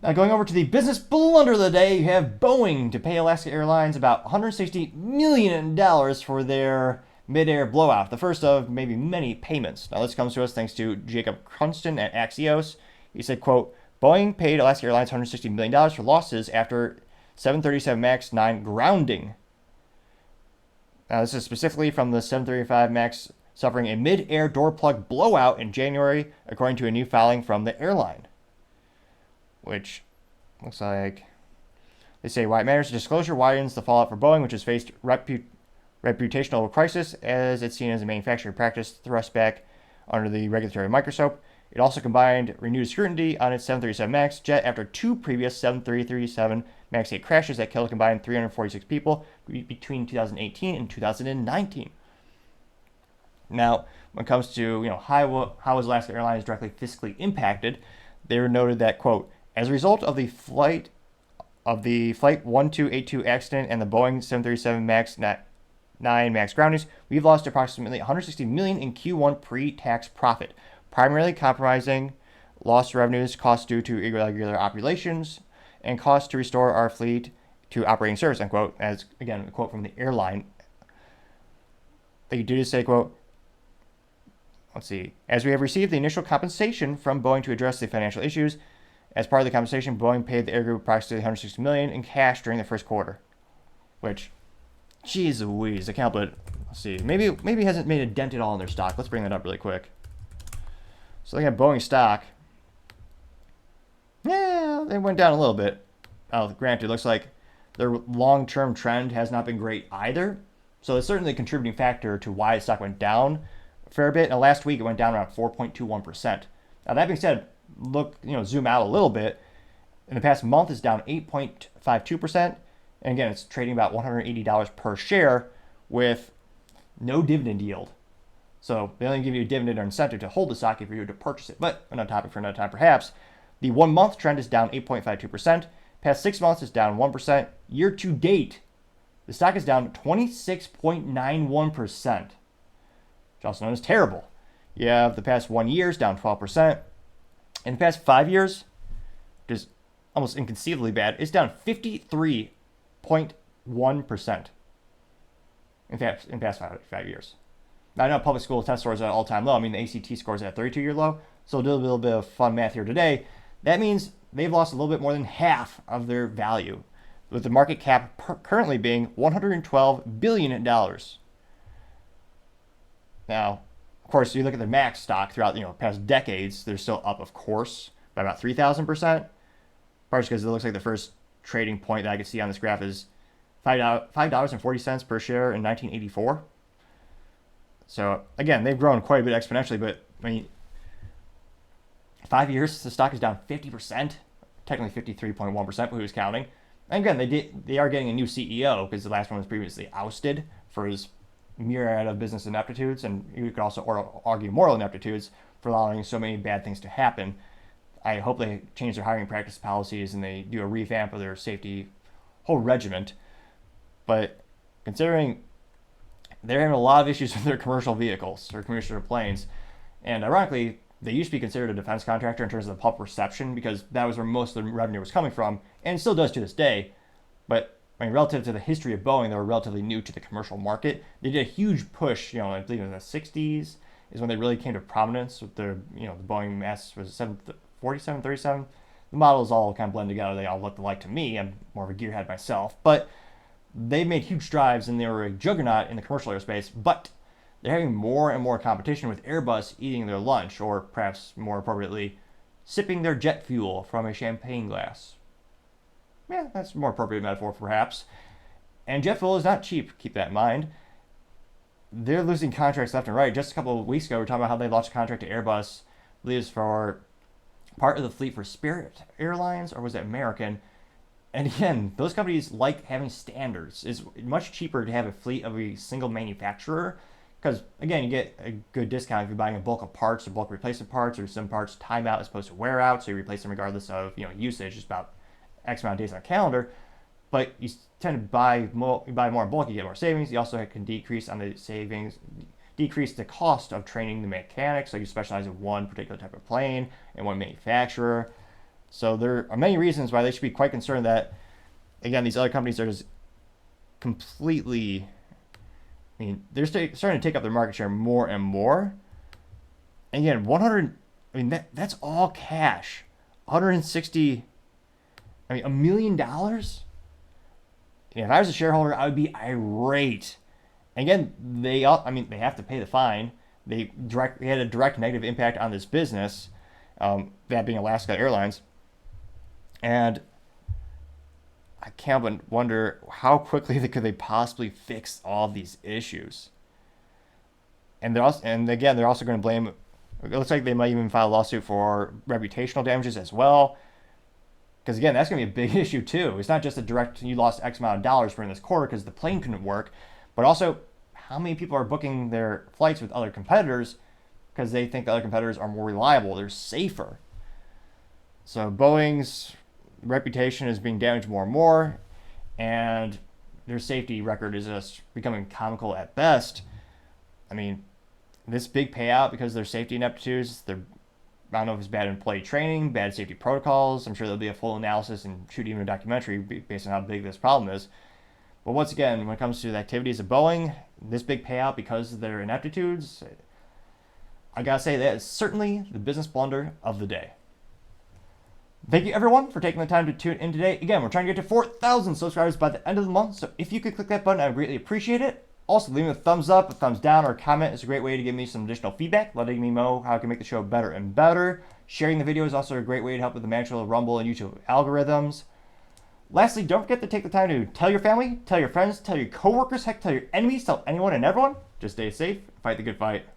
Now going over to the business blunder of the day, you have Boeing to pay Alaska Airlines about $160 million for their mid-air blowout, the first of maybe many payments. Now this comes to us thanks to Jacob Crunston at Axios. He said, quote, Boeing paid Alaska Airlines $160 million for losses after 737 MAX 9 grounding. Now this is specifically from the 735 MAX suffering a mid-air door plug blowout in January, according to a new filing from the airline. Which looks like they say why it matters. Disclosure widens the fallout for Boeing, which has faced reputational crisis as it's seen as a manufacturing practice thrust back under the regulatory microscope. It also combined renewed scrutiny on its 737 MAX jet after two previous 737 MAX 8 crashes that killed a combined 346 people between 2018 and 2019. Now, when it comes to how was Alaska Airlines directly fiscally impacted, they were noted that, quote, as a result of the flight 1282 accident and the Boeing 737 MAX 9 MAX groundings, we've lost approximately $160 million in Q1 pre-tax profit, primarily comprising lost revenues, costs due to irregular operations, and costs to restore our fleet to operating service, unquote, as, again, a quote from the airline. They do say, quote, let's see, as we have received the initial compensation from Boeing to address the financial issues, as part of the compensation, Boeing paid the air group approximately $160 million in cash during the first quarter. Which, geez Louise, I can't believe it. Let's see, maybe it hasn't made a dent at all in their stock. Let's bring that up really quick. So looking at Boeing stock, yeah, they went down a little bit. Granted, it looks like their long-term trend has not been great either. So it's certainly a contributing factor to why the stock went down a fair bit. And last week it went down around 4.21%. Now that being said, zoom out a little bit. In the past month, it's down 8.52%. And again, it's trading about $180 per share with no dividend yield. So they only give you a dividend or incentive to hold the stock if you're to purchase it. But another topic for another time, perhaps. The 1 month trend is down 8.52%. Past 6 months is down 1%. Year to date, the stock is down 26.91%, which is also known as terrible. You have the past 1 year is down 12%. In the past 5 years, which is almost inconceivably bad, it's down 53.1%. In fact, in the past 5 years. Now, I know public school test scores are at all-time low. I mean, the ACT scores at 32-year low. So do a little bit of fun math here today. That means they've lost a little bit more than half of their value, with the market cap currently being $112 billion. Now, of course, you look at the MAX stock throughout past decades, they're still up, of course, by about 3,000%. Partially because it looks like the first trading point that I can see on this graph is $5.40 per share in 1984. So again, they've grown quite a bit exponentially, but I mean, 5 years the stock is down 50%, technically 53.1%, but who's counting? And again, they are getting a new CEO because the last one was previously ousted for his myriad of business ineptitudes, and you could also argue moral ineptitudes for allowing so many bad things to happen. I hope they change their hiring practice policies and they do a revamp of their safety whole regiment. But considering they're having a lot of issues with their commercial vehicles or commercial planes, and ironically, they used to be considered a defense contractor in terms of the public perception because that was where most of the revenue was coming from, and it still does to this day. But I mean, relative to the history of Boeing, they were relatively new to the commercial market. They did a huge push, I believe in the 60s is when they really came to prominence with their, the Boeing Mass was 747, 37. The models all kind of blend together. They all look alike to me. I'm more of a gearhead myself. But they made huge strides and they were a juggernaut in the commercial aerospace. But they're having more and more competition with Airbus eating their lunch, or perhaps more appropriately, sipping their jet fuel from a champagne glass. Yeah, that's a more appropriate metaphor, perhaps. And jet fuel is not cheap, keep that in mind. They're losing contracts left and right. Just a couple of weeks ago, we were talking about how they lost a contract to Airbus, I believe it's for part of the fleet for Spirit Airlines, or was it American? And again, those companies like having standards. It's much cheaper to have a fleet of a single manufacturer because, again, you get a good discount if you're buying a bulk of parts or bulk replacement parts, or some parts time out as opposed to wear out, so you replace them regardless of usage. It's about X amount of days on a calendar. But you tend to buy more in bulk, you get more savings. You also can decrease on the savings, decrease the cost of training the mechanics. So you specialize in one particular type of plane and one manufacturer. So there are many reasons why they should be quite concerned that, again, these other companies are just completely, I mean, they're starting to take up their market share more and more. And again, 100, I mean, that's all cash. 160, I mean, $1 million? If I was a shareholder, I would be irate. And again, they have to pay the fine. They had a direct negative impact on this business, that being Alaska Airlines. And I can't but wonder how quickly could they possibly fix all of these issues. And they're also going to blame. It looks like they might even file a lawsuit for reputational damages as well. Because again, that's going to be a big issue too. It's not just a direct, you lost X amount of dollars during this quarter because the plane couldn't work, but also how many people are booking their flights with other competitors because they think the other competitors are more reliable, they're safer. So Boeing's reputation is being damaged more and more, and their safety record is just becoming comical at best. I mean, this big payout because of their safety ineptitudes, I don't know if it's bad employee training, bad safety protocols. I'm sure there'll be a full analysis and shoot even a documentary based on how big this problem is. But once again, when it comes to the activities of Boeing, this big payout because of their ineptitudes, I gotta say that is certainly the business blunder of the day. Thank you everyone for taking the time to tune in today. Again, we're trying to get to 4,000 subscribers by the end of the month, so if you could click that button, I would greatly appreciate it. Also, leaving a thumbs up, a thumbs down, or a comment is a great way to give me some additional feedback, letting me know how I can make the show better and better. Sharing the video is also a great way to help with the natural Rumble and YouTube algorithms. Lastly, don't forget to take the time to tell your family, tell your friends, tell your coworkers, heck, tell your enemies, tell anyone and everyone. Just stay safe, fight the good fight.